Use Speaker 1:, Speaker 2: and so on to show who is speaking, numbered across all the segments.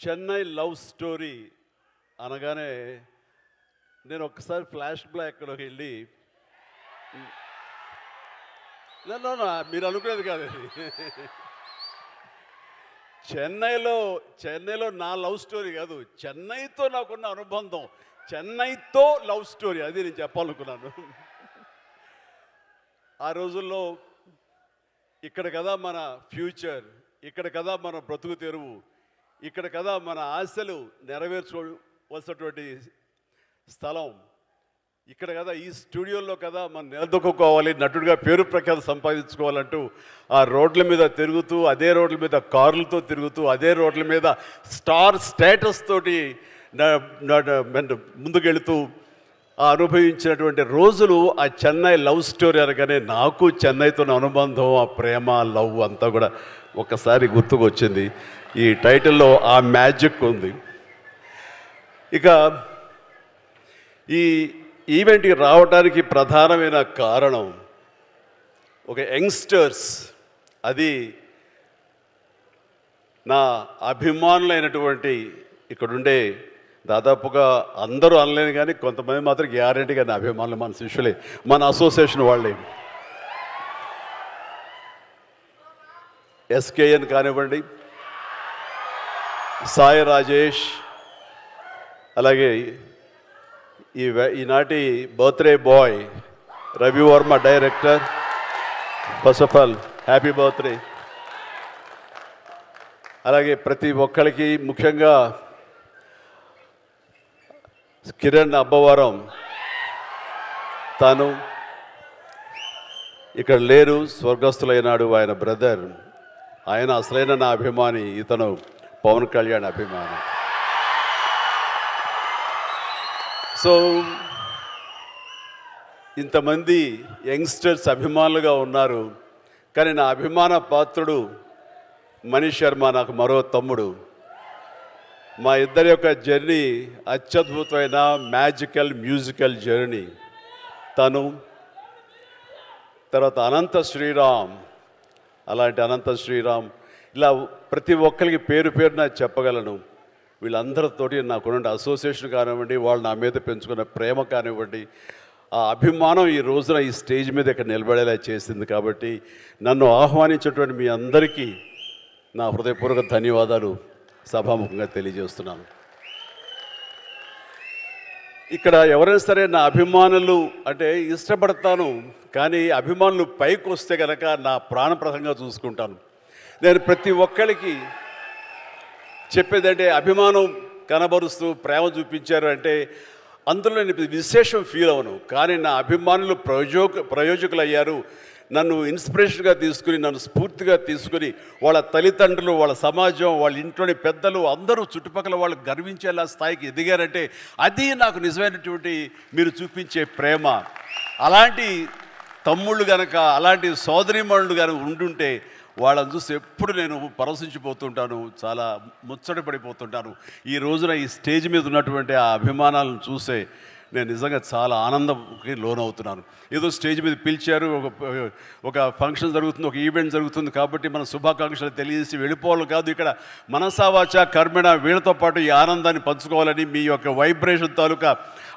Speaker 1: Chennai love story అనగానే నేను ఒక్కసారి ఫ్లాష్ బ్యాక్లోకి వెళ్ళి మీరు అనుకునేది కాదు అది. చెన్నైలో నా లవ్ స్టోరీ కాదు, చెన్నైతో నాకున్న అనుబంధం, చెన్నైతో లవ్ స్టోరీ, అది నేను చెప్పాలనుకున్నాను. ఆ రోజుల్లో ఇక్కడ కదా మన ఫ్యూచర్, ఇక్కడ కదా మన బ్రతుకు తెరువు, ఇక్కడ కదా మన ఆశలు నెరవేర్చుకోవలసినటువంటి స్థలం, ఇక్కడ కదా ఈ స్టూడియోలో కదా మనం నిలదొక్కుకోవాలి, నటుడిగా పేరు ప్రఖ్యాతి సంపాదించుకోవాలంటూ ఆ రోడ్ల మీద తిరుగుతూ, అదే రోడ్ల మీద కార్లతో తిరుగుతూ, అదే రోడ్ల మీద స్టార్ స్టేటస్ తోటి ముందుకెళ్తూ అనుభవించినటువంటి రోజులు ఆ చెన్నై లవ్ స్టోరీ అనగానే నాకు చెన్నైతో అనుబంధం, ఆ ప్రేమ, లవ్ అంతా కూడా ఒకసారి గుర్తుకొచ్చింది. ఈ టైటిల్లో ఆ మ్యాజిక్ ఉంది. ఇక ఈ ఈవెంట్కి రావడానికి ప్రధానమైన కారణం ఒక యంగ్స్టర్స్, అది నా అభిమానులైనటువంటి ఇక్కడుండే దాదాపుగా అందరూ అనలేను కానీ కొంతమంది మాత్రం గ్యారెంటీగా నా అభిమానులు, మన శిష్యులే, మన అసోసియేషన్ వాళ్ళే. ఎస్కేఎన్ కానివ్వండి, సాయి రాజేష్, అలాగే ఈనాటి birthday boy Ravi Varma director, first of all happy birthday. అలాగే ప్రతి ఒక్కరికి, ముఖ్యంగా కిరణ్ అబ్బవరం, తాను ఇక్కడ లేరు, స్వర్గస్థులైనాడు, ఆయన బ్రదర్, ఆయన అసలైన నా అభిమాని, ఇతను పవన్ కళ్యాణ్ అభిమాని. సో ఇంతమంది యంగ్స్టర్స్ అభిమానులుగా ఉన్నారు, కానీ నా అభిమాన పాత్రుడు మనీష్ శర్మ, నాకు మరో తమ్ముడు. మా ఇద్దరి యొక్క జర్నీ అత్యద్భుతమైన మ్యాజికల్ మ్యూజికల్ జర్నీ. తను తర్వాత అనంత శ్రీరామ్, అలాంటి అనంత శ్రీరామ్, ఇలా ప్రతి ఒక్కరికి పేరు పేరున చెప్పగలను. వీళ్ళందరితోటి నాకున్న అసోసియేషన్ కానివ్వండి, వాళ్ళు నా మీద పెంచుకున్న ప్రేమ కానివ్వండి, ఆ అభిమానం ఈ రోజున ఈ స్టేజ్ మీద ఇక్కడ నిలబడేలా చేసింది. కాబట్టి నన్ను ఆహ్వానించినటువంటి మీ అందరికీ నా హృదయపూర్వక ధన్యవాదాలు సభాముఖంగా తెలియజేస్తున్నాను. ఇక్కడ ఎవరైనా సరే నా అభిమానులు అంటే ఇష్టపడతాను, కానీ అభిమానులు పైకి వస్తే కనుక నా ప్రాణప్రదంగా చూసుకుంటాను. నేను ప్రతి ఒక్కరికి చెప్పేదంటే, అభిమానం కనబరుస్తూ ప్రేమ చూపించారు అంటే అందులో నేను విశేషం ఫీల్ అవను, కానీ నా అభిమానులు ప్రయోజకులు అయ్యారు. నన్ను ఇన్స్పిరేషన్గా తీసుకుని, నన్ను స్ఫూర్తిగా తీసుకుని, వాళ్ళ తల్లిదండ్రులు, వాళ్ళ సమాజం, వాళ్ళ ఇంట్లోని పెద్దలు అందరూ చుట్టుపక్కల వాళ్ళు గర్వించేలా స్థాయికి ఎదిగారంటే అది నాకు నిజమైనటువంటి మీరు చూపించే ప్రేమ. అలాంటి తమ్ముళ్ళు కనుక, అలాంటి సోదరీమణులు కనుక ఉండుంటే వాళ్ళని చూసి ఎప్పుడు నేను పరవశించిపోతుంటాను, చాలా ముచ్చట పడిపోతుంటాను. ఈ రోజున ఈ స్టేజ్ మీద ఉన్నటువంటి ఆ అభిమానాలను చూసే నేను నిజంగా చాలా ఆనందంకి లోనవుతున్నాను. ఏదో స్టేజ్ మీద పిలిచారు, ఒక ఫంక్షన్ జరుగుతుంది, ఒక ఈవెంట్ జరుగుతుంది కాబట్టి మన శుభాకాంక్షలు తెలియజేసి వెళ్ళిపోవాలి కాదు. ఇక్కడ మనసావాచ కర్మణ వీళ్ళతో పాటు ఈ ఆనందాన్ని పంచుకోవాలని, మీ యొక్క వైబ్రేషన్ తాలూకా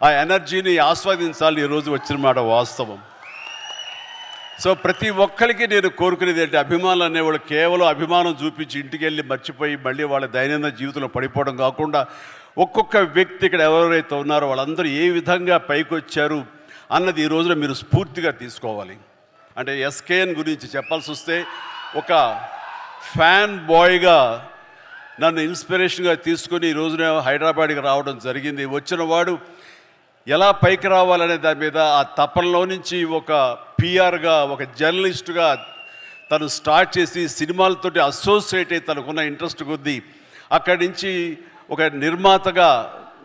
Speaker 1: ఆ ఎనర్జీని ఆస్వాదించాలని ఈరోజు వచ్చిన మాట వాస్తవం. సో ప్రతి ఒక్కరికి నేను కోరుకునేది ఏంటి, అభిమానులు అనేవాళ్ళు కేవలం అభిమానం చూపించి ఇంటికి వెళ్ళి మర్చిపోయి మళ్ళీ వాళ్ళ దైనందిన జీవితంలో పడిపోవడం కాకుండా, ఒక్కొక్క వ్యక్తి ఇక్కడ ఎవరైతే ఉన్నారో వాళ్ళందరూ ఏ విధంగా పైకి వచ్చారు అన్నది ఈ రోజున మీరు స్ఫూర్తిగా తీసుకోవాలి. అంటే ఎస్కేఎన్ గురించి చెప్పాల్సి వస్తే, ఒక ఫ్యాన్ బాయ్గా నన్ను ఇన్స్పిరేషన్గా తీసుకొని ఈ రోజున హైదరాబాద్కి రావడం జరిగింది. వచ్చిన వాడు ఎలా పైకి రావాలనే దాని మీద ఆ తపనలో నుంచి ఒక పిఆర్గా, ఒక జర్నలిస్టుగా తను స్టార్ట్ చేసి సినిమాలతోటి అసోసియేట్ అయ్యి తనకున్న ఇంట్రెస్ట్ కొద్దీ అక్కడి నుంచి ఒక నిర్మాతగా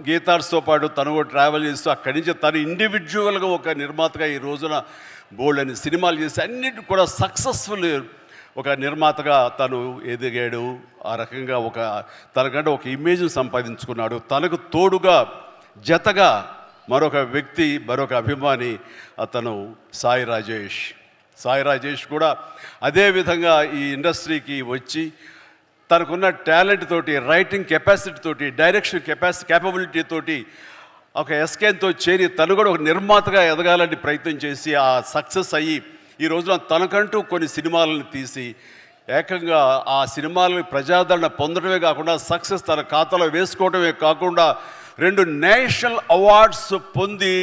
Speaker 1: గీతార్స్తో పాటు తను కూడా ట్రావెల్ చేస్తూ అక్కడి నుంచి తను ఇండివిజువల్గా ఒక నిర్మాతగా ఈ రోజున బోల్డ్ అని సినిమాలు చేసి అన్నిటి కూడా సక్సెస్ఫుల్ ఒక నిర్మాతగా తను ఎదిగాడు. ఆ రకంగా తనకంటే ఒక ఇమేజ్ని సంపాదించుకున్నాడు. తనకు తోడుగా జతగా మరొక వ్యక్తి, మరొక అభిమాని, అతను సాయి రాజేష్ కూడా అదేవిధంగా ఈ ఇండస్ట్రీకి వచ్చి తనకున్న టాలెంట్ తోటి, రైటింగ్ కెపాసిటీ తోటి, డైరెక్షన్ క్యాపబిలిటీ తోటి ఒక ఎస్కేన్తో చేరి తను కూడా ఒక నిర్మాతగా ఎదగాలని ప్రయత్నం చేసి ఆ సక్సెస్ అయ్యి ఈ రోజున తనకంటూ కొన్ని సినిమాలను తీసి ఏకంగా ఆ సినిమాలను ప్రజాదరణ పొందడమే కాకుండా సక్సెస్ తన ఖాతాలో వేసుకోవడమే కాకుండా 2 నేషనల్ అవార్డ్స్ పొంది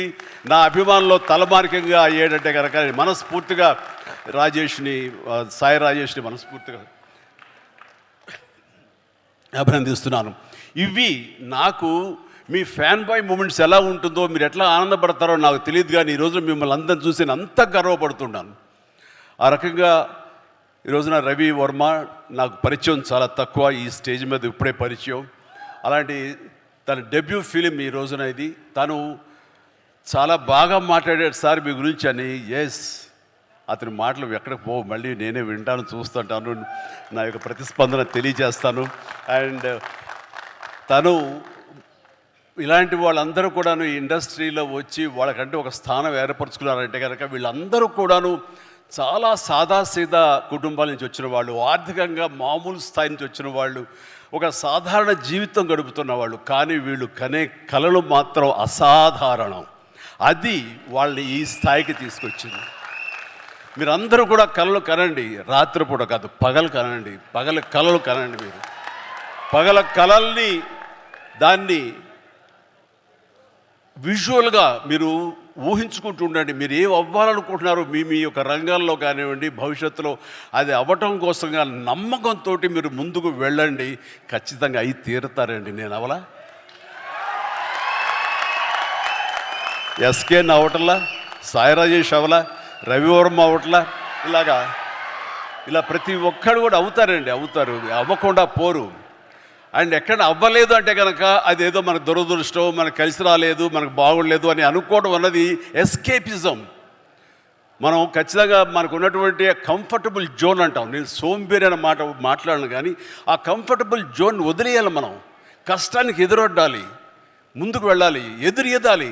Speaker 1: నా అభిమానంలో తలమానికంగా అయ్యేటంటే కనుక మనస్ఫూర్తిగా సాయి రాజేష్ని మనస్ఫూర్తిగా అభినందిస్తున్నాను. ఇవి నాకు మీ ఫ్యాన్ బాయ్ మూమెంట్స్ ఎలా ఉంటుందో, మీరు ఎట్లా ఆనందపడతారో నాకు తెలియదు, కానీ ఈరోజు మిమ్మల్ని అందరిని చూసి నేను అంత గర్వపడుతున్నాను. ఆ రకంగా ఈరోజున రవి వర్మ నాకు పరిచయం చాలా తక్కువ, ఈ స్టేజ్ మీద ఇప్పుడే పరిచయం. అలాంటి తన డెబ్యూ ఫిలిం ఈ రోజున ఇది. తను చాలా బాగా మాట్లాడాడు సార్ మీ గురించి అని. ఎస్, అతని మాటలు ఎక్కడికి పోవు, మళ్ళీ నేనే వింటాను, చూస్తుంటాను, నా యొక్క ప్రతిస్పందన తెలియజేస్తాను. అండ్ తను ఇలాంటి వాళ్ళందరూ కూడాను ఈ ఇండస్ట్రీలో వచ్చి వాళ్ళకంటే ఒక స్థానం ఏర్పరచుకున్నారంటే కనుక వీళ్ళందరూ కూడాను చాలా సాదాసీదా కుటుంబాల నుంచి వచ్చిన వాళ్ళు, ఆర్థికంగా మామూలు స్థాయి నుంచి వచ్చిన వాళ్ళు, ఒక సాధారణ జీవితం గడుపుతున్న వాళ్ళు. కానీ వీళ్ళు కనే కలలు మాత్రం అసాధారణం. అది వాళ్ళని ఈ స్థాయికి తీసుకొచ్చింది. మీరందరూ కూడా కలలు కనండి, రాత్రిపూట కాదు, పగలు కనండి, కలలు కనండి. మీరు పగల కలల్ని దాన్ని విజువల్గా మీరు ఊహించుకుంటూ ఉండండి. మీరు ఏం అవ్వాలనుకుంటున్నారో మీ యొక్క రంగాల్లో కానివ్వండి, భవిష్యత్తులో అది అవ్వటం కోసంగా నమ్మకంతో మీరు ముందుకు వెళ్ళండి. ఖచ్చితంగా అయి తీరుతారండి. నేను అవలా ఎస్కేన్ అవటంలా, సాయి రాజేష్ అవలా, రవివర్మ అవట్లా, ఇలా ప్రతి ఒక్కడు కూడా అవుతారు, అవ్వకుండా పోరు. అండ్ ఎక్కడ అవ్వలేదు అంటే కనుక అదేదో మనకు దురదృష్టం, మనకు కలిసి రాలేదు, మనకు బాగుండలేదు అని అనుకోవడం అన్నది ఎస్కేపిజం. మనం ఖచ్చితంగా మనకు ఉన్నటువంటి కంఫర్టబుల్ జోన్ అంటాం. నేను సోంబేరి అనే మాట మాట్లాడను, కానీ ఆ కంఫర్టబుల్ జోన్ వదిలేయాలి. మనం కష్టానికి ఎదురొడ్డాలి, ముందుకు వెళ్ళాలి, ఎదురెదాలి.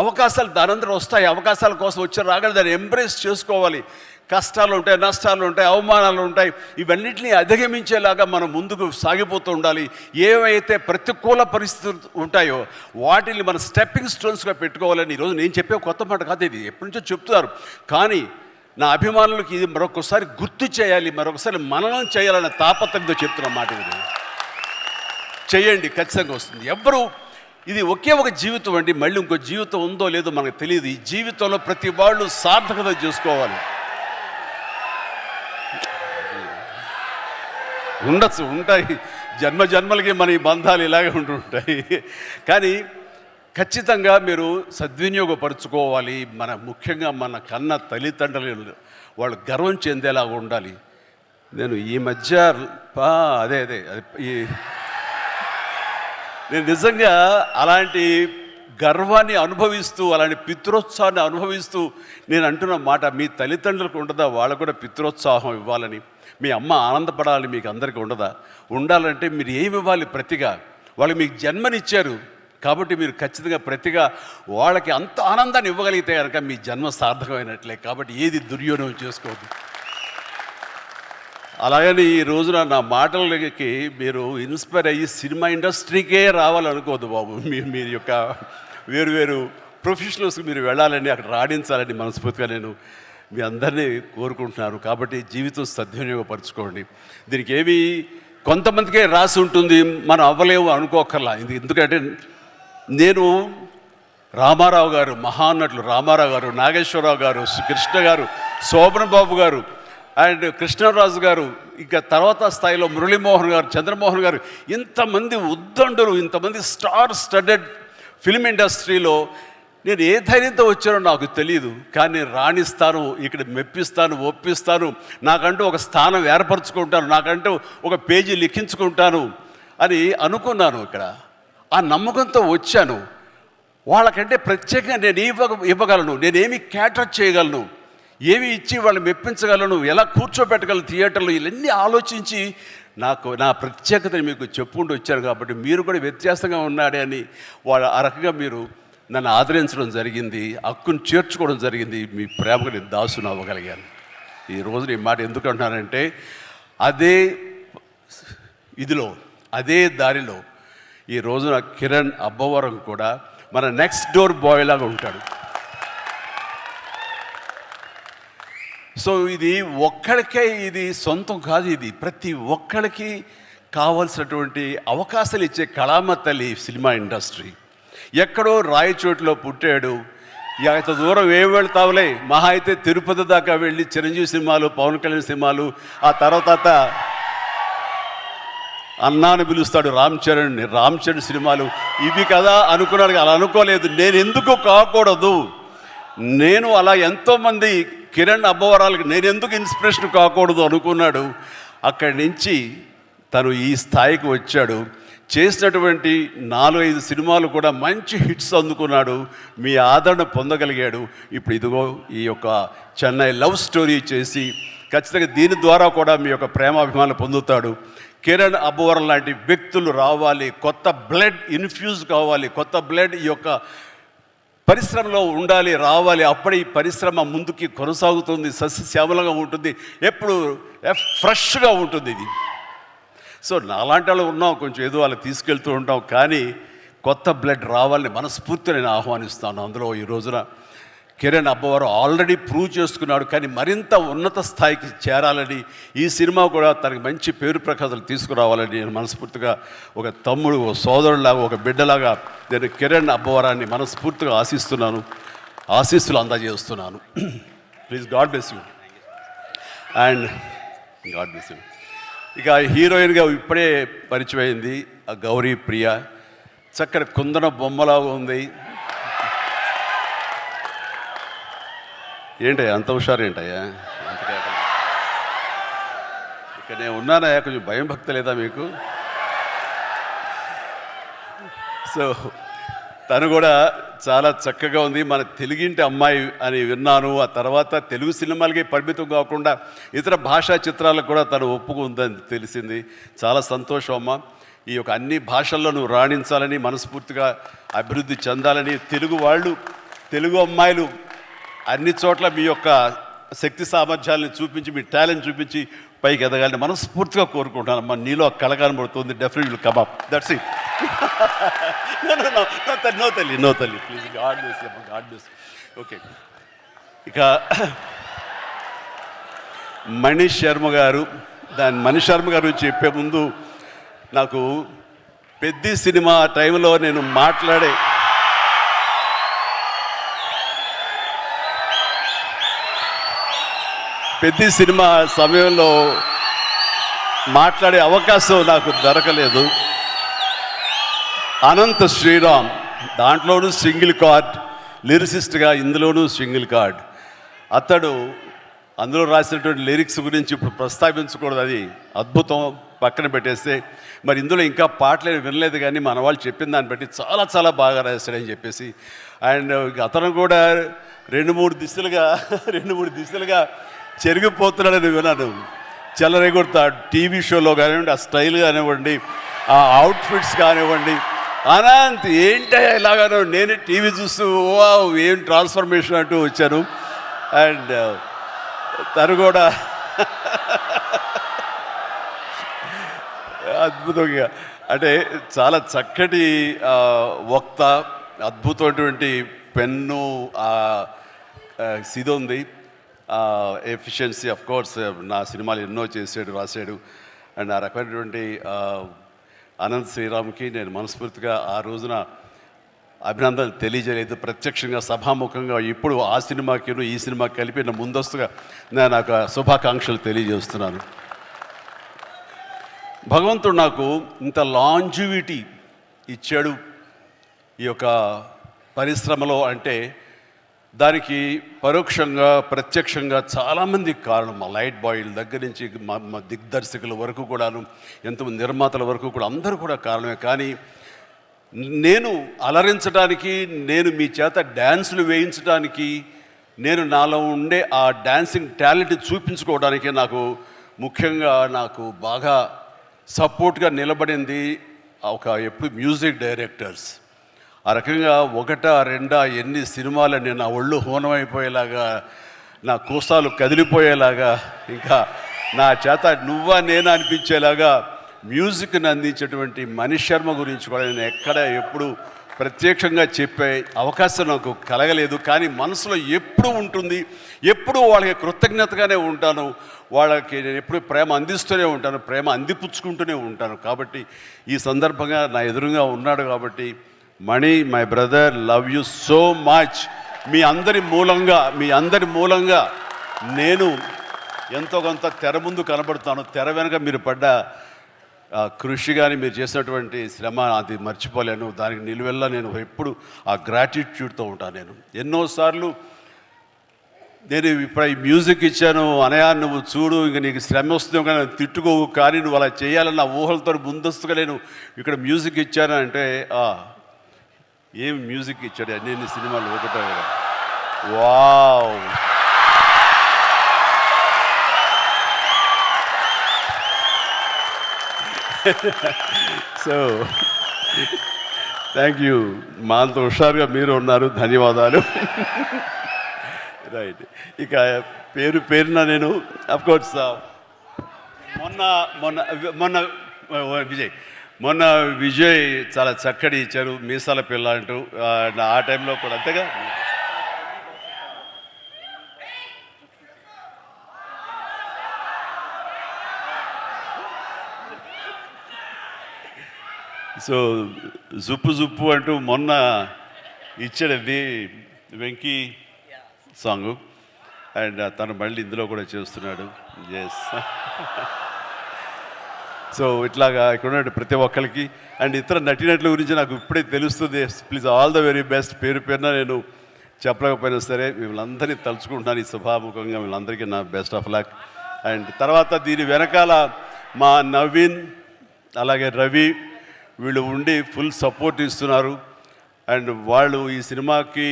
Speaker 1: అవకాశాలు దానందరూ వస్తాయి. అవకాశాల కోసం వచ్చి రాగానే దాన్ని ఎంబ్రేస్ చేసుకోవాలి. కష్టాలు ఉంటాయి, నష్టాలు ఉంటాయి, అవమానాలు ఉంటాయి. ఇవన్నిటిని అధిగమించేలాగా మనం ముందుకు సాగిపోతూ ఉండాలి. ఏవైతే ప్రతికూల పరిస్థితులు ఉంటాయో వాటిని మన స్టెప్పింగ్ స్టోన్స్గా పెట్టుకోవాలని ఈరోజు నేను చెప్పే కొత్త మాట కాదు, ఇది ఎప్పటి నుంచో చెప్తున్నారు. కానీ నా అభిమానులకు ఇది మరొకసారి గుర్తు చేయాలి, మరొకసారి మననం చేయాలనే తాపత్రయంతో చెప్తున్న మాట. ఇది చేయండి, ఖచ్చితంగా వస్తుంది. ఎవ్వరూ ఇది ఒకే ఒక జీవితం అండి, మళ్ళీ ఇంకో జీవితం ఉందో లేదో మనకు తెలియదు. ఈ జీవితంలో ప్రతి వాళ్ళు సార్థకత చేసుకోవాలి. ఉంటాయి జన్మలకి మన ఈ బంధాలు ఇలాగే ఉంటుంటాయి. కానీ ఖచ్చితంగా మీరు సద్వినియోగపరుచుకోవాలి. ముఖ్యంగా మన కన్న తల్లిదండ్రులు వాళ్ళు గర్వం చెందేలాగా ఉండాలి. నేను ఈ మధ్య నేను నిజంగా అలాంటి గర్వాన్ని అనుభవిస్తూ, అలాంటి పితృోత్సాహాన్ని అనుభవిస్తూ నేను అంటున్న మాట, మీ తల్లిదండ్రులకు ఉండదా వాళ్ళకు కూడా పితృోత్సాహం ఇవ్వాలని? మీ అమ్మ ఆనందపడాలని మీకు అందరికీ ఉండదా? ఉండాలంటే మీరు ఏమి ఇవ్వాలి ప్రతిగా? వాళ్ళు మీకు జన్మనిచ్చారు కాబట్టి మీరు ఖచ్చితంగా ప్రతిగా వాళ్ళకి అంత ఆనందాన్ని ఇవ్వగలిగితే కనుక మీ జన్మ సార్థకమైనట్లే. కాబట్టి ఏది దుర్యోగం చేసుకోవద్దు. అలాగని ఈ రోజున నా మాటలకి మీరు ఇన్స్పైర్ అయ్యి సినిమా ఇండస్ట్రీకే రావాలనుకోవద్దు బాబు. మీరు యొక్క వేరు ప్రొఫెషనల్స్కి మీరు వెళ్ళాలని, అక్కడ రాణించాలని మనస్ఫూర్తిగా నేను మీ అందరినీ కోరుకుంటున్నాను. కాబట్టి జీవితం సద్వినియోగపరచుకోండి. దీనికి ఏమి కొంతమందికే రాసి ఉంటుంది, మనం అవ్వలేము అనుకోకర్లా. ఎందుకంటే నేను రామారావు గారు, మహానటులు రామారావు గారు, నాగేశ్వరరావు గారు, కృష్ణ గారు, శోభన్ బాబు గారు అండ్ కృష్ణరాజు గారు, ఇంకా తర్వాత స్థాయిలో మురళీమోహన్ గారు, చంద్రమోహన్ గారు, ఇంతమంది ఉద్దండులు, ఇంతమంది స్టార్ స్టడెడ్ ఫిల్మ్ ఇండస్ట్రీలో నేను ఏ ధైర్యంతో వచ్చానో నాకు తెలియదు. కానీ రాణిస్తాను, ఇక్కడ మెప్పిస్తాను, ఒప్పిస్తాను, నాకంటూ ఒక స్థానం ఏర్పరచుకుంటాను, నాకంటూ ఒక పేజీ లిఖించుకుంటాను అని అనుకున్నాను. ఇక్కడ ఆ నమ్మకంతో వచ్చాను. వాళ్ళకంటే ప్రత్యేకంగా నేను ఇవ్వగలను, నేనేమి క్యాటర్ చేయగలను, ఏమి ఇచ్చి వాళ్ళని మెప్పించగలను, ఎలా కూర్చోబెట్టగలను థియేటర్లో, ఇవన్నీ ఆలోచించి నా ప్రత్యేకతని మీకు చెప్పుకుంటూ వచ్చారు. కాబట్టి మీరు కూడా వ్యత్యాసంగా ఉన్నాడే అని ఆ రకంగా మీరు నన్ను ఆదరించడం జరిగింది, హక్కును చేర్చుకోవడం జరిగింది. మీ ప్రేమకు నేను దాసును అవ్వగలిగాను. ఈ రోజు ఈ మాట ఎందుకు అంటున్నానంటే, అదే ఇదిలో అదే దారిలో ఈ రోజున కిరణ్ అబ్బవరం కూడా మన నెక్స్ట్ డోర్ బాయ్ లాగా ఉంటాడు. సో ఇది ఒక్కడికే ఇది సొంతం కాదు, ఇది ప్రతి ఒక్కడికి కావాల్సినటువంటి అవకాశాలు ఇచ్చే కళామ తల్లి సినిమా ఇండస్ట్రీ. ఎక్కడో రాయచోటులో పుట్టాడు, ఇంత దూరం ఏం వెళ్తావులే, మహా అయితే తిరుపతి దాకా వెళ్ళి చిరంజీవి సినిమాలు, పవన్ కళ్యాణ్ సినిమాలు, ఆ తర్వాత అన్నాను పిలుస్తాడు రామ్ చరణ్ సినిమాలు, ఇవి కదా అనుకున్నాడు. అలా అనుకోలేదు. నేను ఎందుకు కాకూడదు, నేను అలా ఎంతోమంది కిరణ్ అబ్బవరాలకు నేను ఎందుకు ఇన్స్పిరేషన్ కాకూడదు అనుకున్నాడు. అక్కడి నుంచి తను ఈ స్థాయికి వచ్చాడు. చేసినటువంటి 4-5 సినిమాలు కూడా మంచి హిట్స్ అందుకున్నాడు, మీ ఆదరణ పొందగలిగాడు. ఇప్పుడు ఇదిగో ఈ యొక్క చెన్నై లవ్ స్టోరీ చేసి ఖచ్చితంగా దీని ద్వారా కూడా మీ యొక్క ప్రేమాభిమానాలు పొందుతాడు. కిరణ్ అబ్బవరం లాంటి వ్యక్తులు రావాలి, కొత్త బ్లడ్ ఇన్ఫ్యూజ్ కావాలి, కొత్త బ్లడ్ ఈ యొక్క పరిశ్రమలో ఉండాలి, రావాలి. అప్పుడే ఈ పరిశ్రమ ముందుకి కొనసాగుతుంది, సస్యశ్యామలంగా ఉంటుంది, ఎప్పుడు ఫ్రెష్గా ఉంటుంది ఇది. సో నాలాంటి వాళ్ళు ఉన్నాం, కొంచెం ఏదో వాళ్ళకి తీసుకెళ్తూ ఉంటాం, కానీ కొత్త బ్లడ్ రావాలని మనస్ఫూర్తిగా నేను ఆహ్వానిస్తాను. అందులో ఈ రోజున కిరణ్ అబ్బవరం ఆల్రెడీ ప్రూవ్ చేసుకున్నాడు, కానీ మరింత ఉన్నత స్థాయికి చేరాలని, ఈ సినిమా కూడా తనకి మంచి పేరు ప్రఖ్యాతులు తీసుకురావాలని నేను మనస్ఫూర్తిగా ఒక తమ్ముడు, ఒక సోదరులాగా, ఒక బిడ్డలాగా నేను కిరణ్ అబ్బవరాన్ని మనస్ఫూర్తిగా ఆశిస్తున్నాను, ఆశీస్సులు అందజేస్తున్నాను. Please, God bless you and God bless you. ఇక హీరోయిన్గా ఇప్పుడే పరిచయం అయింది ఆ గౌరీ ప్రియ, చక్కటి కుందన బొమ్మలాగా ఉంది. ఏంటయ్యా అంత హుషారు ఏంటయ్యా? ఇక నేను ఉన్నానయ్యా, కొంచెం భయం భక్తి లేదా మీకు? సో తను కూడా చాలా చక్కగా ఉంది. మన తెలుగింటి అమ్మాయి అని విన్నాను. ఆ తర్వాత తెలుగు సినిమాలకి పరిమితం కాకుండా ఇతర భాషా చిత్రాలకు కూడా తను ఒప్పుకుందని తెలిసింది. చాలా సంతోషం అమ్మ. ఈ యొక్క అన్ని భాషల్లో నువ్వు రాణించాలని, మనస్ఫూర్తిగా అభివృద్ధి చెందాలని, తెలుగు వాళ్ళు, తెలుగు అమ్మాయిలు అన్ని చోట్ల మీ యొక్క శక్తి సామర్థ్యాలను చూపించి, మీ టాలెంట్ చూపించి పైకి ఎదగాలని మనస్ఫూర్తిగా కోరుకుంటాను అమ్మా. నీలో కళ కనబడుతుంది, definite will come up. That's it. No తల్లి ప్లీజ్, గాడ్ బ్లెస్ యూ అమ్మా, గాడ్ బ్లెస్. ఓకే, ఇక మనీష్ శర్మ గారు చెప్పే ముందు నాకు పెద్ద సినిమా టైంలో నేను మాట్లాడే పెద్ద సినిమా సమయంలో మాట్లాడే అవకాశం నాకు దొరకలేదు. అనంత శ్రీరామ్ దాంట్లోనూ సింగిల్ కార్డ్ లిరిసిస్ట్గా, ఇందులోనూ సింగిల్ కార్డ్. అతడు అందులో రాసినటువంటి లిరిక్స్ గురించి ఇప్పుడు ప్రస్తావించకూడదు, అది అద్భుతం, పక్కన పెట్టేస్తే. మరి ఇందులో ఇంకా పాటలు వినలేదు, కానీ మన వాళ్ళు చెప్పిన దాన్ని బట్టి చాలా చాలా బాగా రాశాడని చెప్పేసి. అండ్ అతను కూడా రెండు మూడు దిశలుగా చెరిగిపోతున్నాడని విన్నాను. చెలరేగొడతాడు టీవీ షోలో కానివ్వండి, ఆ స్టైల్ కానివ్వండి, ఆ అవుట్ఫిట్స్ కానివ్వండి. అనంత్ ఏంటో ఇలాగానో నేనే టీవీ చూస్తూ ఏం ట్రాన్స్ఫర్మేషన్ అంటూ వచ్చాను. అండ్ తను కూడా అద్భుతంగా, అంటే చాలా చక్కటి వక్త, అద్భుతమైనటువంటి పెన్ను, ఇది ఉంది, ఎఫిషియన్సీ. ఆఫ్ కోర్స్ నా సినిమాలు ఎన్నో చేసాడు, రాశాడు. అండ్ ఆ రకమైనటువంటి అనంత్ శ్రీరామ్కి నేను మనస్ఫూర్తిగా ఆ రోజున అభినందనలు తెలియజేయలేదు, ప్రత్యక్షంగా సభాముఖంగా ఇప్పుడు ఆ సినిమాకి ఈ సినిమా కలిపి ముందస్తుగా నేను నాకు శుభాకాంక్షలు తెలియజేస్తున్నాను. భగవంతుడు నాకు ఇంత లాంజివిటీ ఇచ్చాడు ఈ యొక్క పరిశ్రమలో అంటే దానికి పరోక్షంగా ప్రత్యక్షంగా చాలామంది కారణం. మా లైట్ బాయ్ల దగ్గర నుంచి మా దిగ్దర్శకుల వరకు కూడాను, ఎంతమంది నిర్మాతల వరకు కూడా అందరూ కూడా కారణమే. కానీ నేను అలరించడానికి, నేను మీ చేత డ్యాన్సులు వేయించడానికి, నేను నాలో ఉండే ఆ డాన్సింగ్ టాలెంట్ చూపించుకోవడానికి ముఖ్యంగా నాకు బాగా సపోర్ట్గా నిలబడింది ఎప్పుడు మ్యూజిక్ డైరెక్టర్స్. ఆ రకంగా ఒకటా రెండా ఎన్ని సినిమాలని నా ఒళ్ళు హోనమైపోయేలాగా, నా కోసాలు కదిలిపోయేలాగా, ఇంకా నా చేత నువ్వా నేనా అనిపించేలాగా మ్యూజిక్ని అందించేటువంటి మనీష్ శర్మ గురించి కూడా నేను ఎక్కడ ఎప్పుడు ప్రత్యక్షంగా చెప్పే అవకాశం నాకు కలగలేదు, కానీ మనసులో ఎప్పుడు ఉంటుంది, ఎప్పుడు వాళ్ళకి కృతజ్ఞతగానే ఉంటాను, వాళ్ళకి నేను ఎప్పుడు ప్రేమ అందిస్తూనే ఉంటాను, ప్రేమ అందిపుచ్చుకుంటూనే ఉంటాను. కాబట్టి ఈ సందర్భంగా నా ఎదురుగా ఉన్నాడు కాబట్టి Mani, my brother, love you so much. మీ అందరి మూలంగా నేను ఎంతో కొంత తెర ముందు కనబడుతాను. తెర వెనక మీరు పడ్డ కృషి కానీ మీరు చేసినటువంటి శ్రమ అది మర్చిపోలేను. దానికి నిలువెల్లా నేను ఎప్పుడు ఆ గ్రాటిట్యూడ్తో ఉంటాను. నేను ఎన్నోసార్లు నేను ఇప్పుడు ఈ మ్యూజిక్ ఇచ్చాను, అనయా నువ్వు చూడు ఇంక నీకు శ్రమ వస్తుందేమో కానీ తిట్టుకోవు, కానీ నువ్వు అలా చేయాలన్న ఊహలతో ముందస్తుగా నేను ఇక్కడ మ్యూజిక్ ఇచ్చాను అంటే ఏం మ్యూజిక్ ఇచ్చాడు అన్ని సినిమాలు ఒకటో వావ్. So thank you. మా అంత హుషారుగా మీరు ఉన్నారు, ధన్యవాదాలు. రైట్, ఇక పేరున నేను అఫ్కోర్స్ మొన్న విజయ్ చాలా చక్కటి ఇచ్చారు, మీసాల పిల్ల అంటూ. ఆ టైంలో కూడా అంతేగా. సో జుప్పు అంటూ మొన్న ఇచ్చాడండి వెంకీ సాంగు, అండ్ తను మళ్ళీ ఇందులో కూడా చేస్తున్నాడు. ఎస్. సో ఇట్లాగా ఇక్కడ ఉన్న ప్రతి ఒక్కరికి అండ్ ఇతర నటీనటుల గురించి నాకు ఇప్పుడే తెలుస్తుంది. Please all the very best. పేరున నేను చెప్పలేకపోయినా సరే వీళ్ళందరినీ తలుచుకుంటున్నాను ఈ సభాముఖంగా. వీళ్ళందరికీ నా బెస్ట్ ఆఫ్ లక్. అండ్ తర్వాత దీని వెనకాల మా నవీన్ అలాగే రవి వీళ్ళు ఉండి ఫుల్ సపోర్ట్ ఇస్తున్నారు. అండ్ వాళ్ళు ఈ సినిమాకి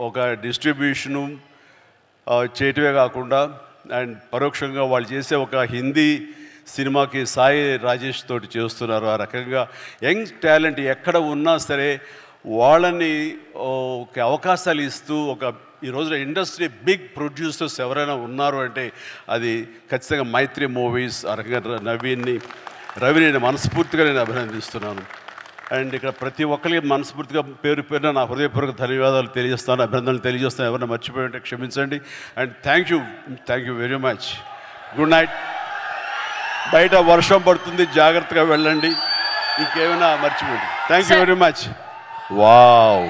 Speaker 1: ఒక డిస్ట్రిబ్యూషను చేయటమే కాకుండా అండ్ పరోక్షంగా వాళ్ళు చేసే ఒక హిందీ సినిమాకి సాయి రాజేష్ తోటి చేస్తున్నారు. ఆ రకంగా యంగ్ టాలెంట్ ఎక్కడ ఉన్నా సరే వాళ్ళని ఒక అవకాశాలు ఇస్తూ ఈ రోజున ఇండస్ట్రీ బిగ్ ప్రొడ్యూసర్స్ ఎవరైనా ఉన్నారు అంటే అది ఖచ్చితంగా మైత్రి మూవీస్. ఆ రకంగా రవిని నేను మనస్ఫూర్తిగా నేను అభినందిస్తున్నాను. అండ్ ఇక్కడ ప్రతి ఒక్కరికి మనస్ఫూర్తిగా పేరున నా హృదయపూర్వక ధన్యవాదాలు తెలియజేస్తాను, అభినందనలు తెలియజేస్తాను. ఎవరైనా మర్చిపోయి ఉంటే క్షమించండి. And thank you very much. Good night. బయట వర్షం పడుతుంది, జాగ్రత్తగా వెళ్ళండి. ఇంకేమైనా మర్చిపోండి. Thank you very much. Wow.